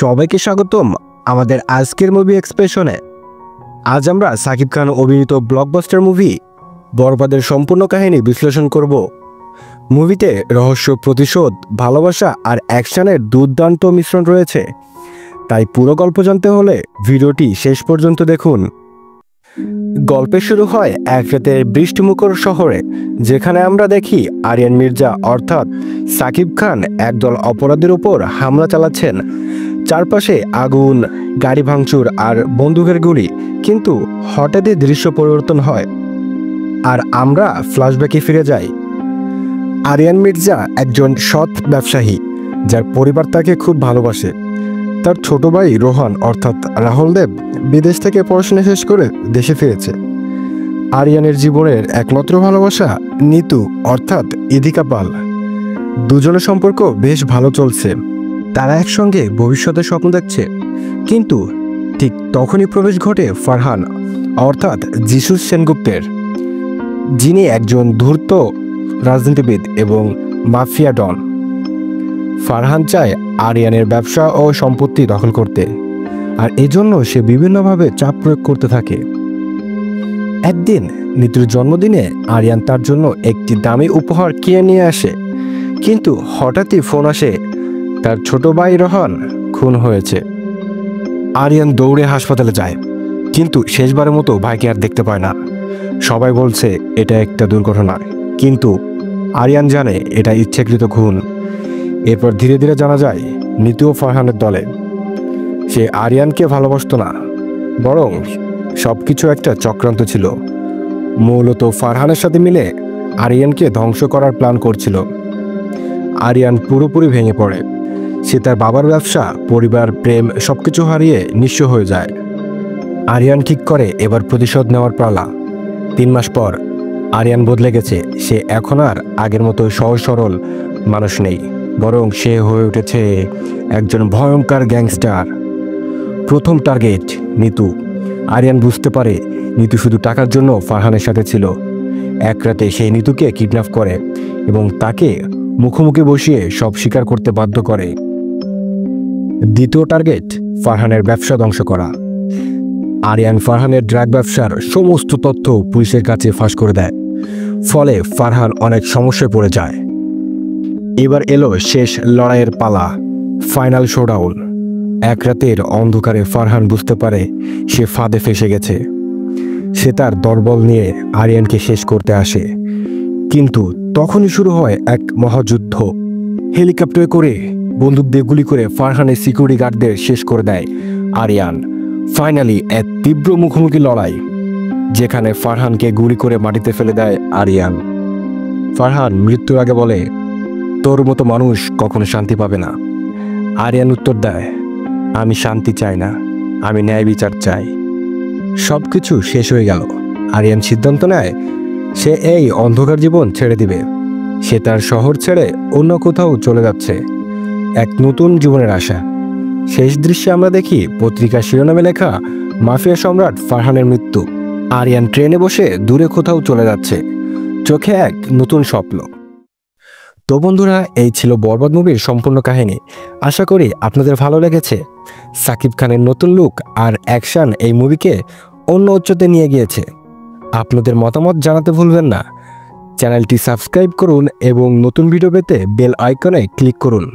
সবাইকে স্বাগতম আমাদের আজকের মুভি এক্সপ্রেশনে। আজ আমরা সাকিব খান অভিনীত ব্লকবাস্টার মুভি বরবাদের সম্পূর্ণ কাহিনী বিশ্লেষণ করব। মুভিতে রহস্য, প্রতিশোধ, ভালোবাসা আর অ্যাকশনের দুর্দান্ত মিশ্রণ রয়েছে, তাই পুরো গল্প জানতে হলে ভিডিওটি শেষ পর্যন্ত দেখুন। গল্পে শুরু হয় এক রাতে বৃষ্টিমুখর শহরে, যেখানে আমরা দেখি আরিয়ান মির্জা অর্থাৎ সাকিব খান একদল অপরাধীর উপর হামলা চালাচ্ছেন। চারপাশে আগুন, গাড়ি ভাঙচুর আর বন্দুকের গুলি, কিন্তু হঠাৎই দৃশ্য পরিবর্তন হয় আর আমরা ফ্ল্যাশব্যাকে ফিরে যাই। আরিয়ান মির্জা একজন সৎ ব্যবসায়ী, যার পরিবার তাকে খুব ভালোবাসে। তার ছোট ভাই রোহান অর্থাৎ রাহুল দেব বিদেশ থেকে পড়াশোনা শেষ করে দেশে ফিরেছে। আরিয়ানের জীবনের একমাত্র ভালোবাসা নিতু অর্থাৎ ইদিকা পাল। দুজনের সম্পর্ক বেশ ভালো চলছে, তারা একসঙ্গে ভবিষ্যতের স্বপ্ন দেখছে। কিন্তু ঠিক তখনই প্রবেশ ঘটে ফারহান অর্থাৎ যিশু সেনগুপ্তের, যিনি একজন ধূর্ত রাজনীতিবিদ এবং মাফিয়া ডন। ফারহান চায় আরিয়ানের ব্যবসা ও সম্পত্তি দখল করতে, আর এজন্য সে বিভিন্নভাবে চাপ প্রয়োগ করতে থাকে। একদিন নিতুর জন্মদিনে আরিয়ান তার জন্য একটি দামি উপহার কিনে নিয়ে আসে, কিন্তু হঠাৎই ফোন আসে তার ছোট ভাই রোহান খুন হয়েছে। আরিয়ান দৌড়ে হাসপাতালে যায়, কিন্তু শেষবারের মতো ভাইকে আর দেখতে পায় না। সবাই বলছে এটা একটা দুর্ঘটনা, কিন্তু আরিয়ান জানে এটা ইচ্ছাকৃত খুন। এরপর ধীরে ধীরে জানা যায় নিতুও ফারহানের দলে। সে আরিয়ানকে ভালোবাসত না, বরং সবকিছু একটা চক্রান্ত ছিল। মূলত ফারহানের সাথে মিলে আরিয়ানকে ধ্বংস করার প্ল্যান করছিল। আরিয়ান পুরোপুরি ভেঙে পড়ে। সে তার বাবার ব্যবসা, পরিবার, প্রেম সবকিছু হারিয়ে নিঃস্ব হয়ে যায়। আরিয়ান ঠিক করে এবার প্রতিশোধ নেওয়ার পালা। 3 মাস পর আরিয়ান বদলে গেছে। সে এখন আর আগের মতো সহজ সরল মানুষ নেই, বরং সে হয়ে উঠেছে একজন ভয়ঙ্কর গ্যাংস্টার। প্রথম টার্গেট নিতু। আরিয়ান বুঝতে পারে নিতু শুধু টাকার জন্য ফারহানের সাথে ছিল। এক রাতে সে নিতুকে কিডন্যাপ করে এবং তাকে মুখোমুখি বসিয়ে সব স্বীকার করতে বাধ্য করে। দ্বিতীয় টার্গেট ফারহানের ব্যবসা ধ্বংস করা। আরিয়ান ফারহানের ড্রাগ ব্যবসার সমস্ত তথ্য পুলিশের কাছে ফাঁস করে দেয়, ফলে ফারহান অনেক সমস্যায় পড়ে যায়। এবার এলো শেষ লড়াইয়ের পালা, ফাইনাল শোডাউন। এক রাতের অন্ধকারে ফারহান বুঝতে পারে সে ফাঁদে ফেসে গেছে। সে তার দলবল নিয়ে আরিয়ানকে শেষ করতে আসে, কিন্তু তখনই শুরু হয় এক মহাযুদ্ধ। হেলিকপ্টারে করে, বন্দুক দিয়ে গুলি করে ফারহানের সিকিউরিটি গার্ডদের শেষ করে দেয় আরিয়ান। ফাইনালি এক তীব্র মুখোমুখি লড়াই, যেখানে ফারহানকে গুলি করে মাটিতে ফেলে দেয় আরিয়ান। ফারহান মৃত্যুর আগে বলে, তোর মতো মানুষ কখনো শান্তি পাবে না। আরিয়ান উত্তর দেয়, আমি শান্তি চাই না, আমি ন্যায় বিচার চাই। সব কিছু শেষ হয়ে গেল। আরিয়ান সিদ্ধান্ত নেয় সে এই অন্ধকার জীবন ছেড়ে দিবে। সে তার শহর ছেড়ে অন্য কোথাও চলে যাচ্ছে, এক নতুন জীবনের আশা। শেষ দৃশ্যে আমরা দেখি পত্রিকার শিরোনামে লেখা মাফিয়া সম্রাট ফারহানের মৃত্যু। আরিয়ান ট্রেনে বসে দূরে কোথাও চলে যাচ্ছে, চোখে এক নতুন স্বপ্ন। তো বন্ধুরা, এই ছিল বরবাদ মুভির সম্পূর্ণ কাহিনী। আশা করি আপনাদের ভালো লেগেছে। সাকিব খানের নতুন লুক আর অ্যাকশন এই মুভিকে অন্য উচ্চতে নিয়ে গিয়েছে। আপনাদের মতামত জানাতে ভুলবেন না। চ্যানেলটি সাবস্ক্রাইব করুন এবং নতুন ভিডিও পেতে বেল আইকনে ক্লিক করুন।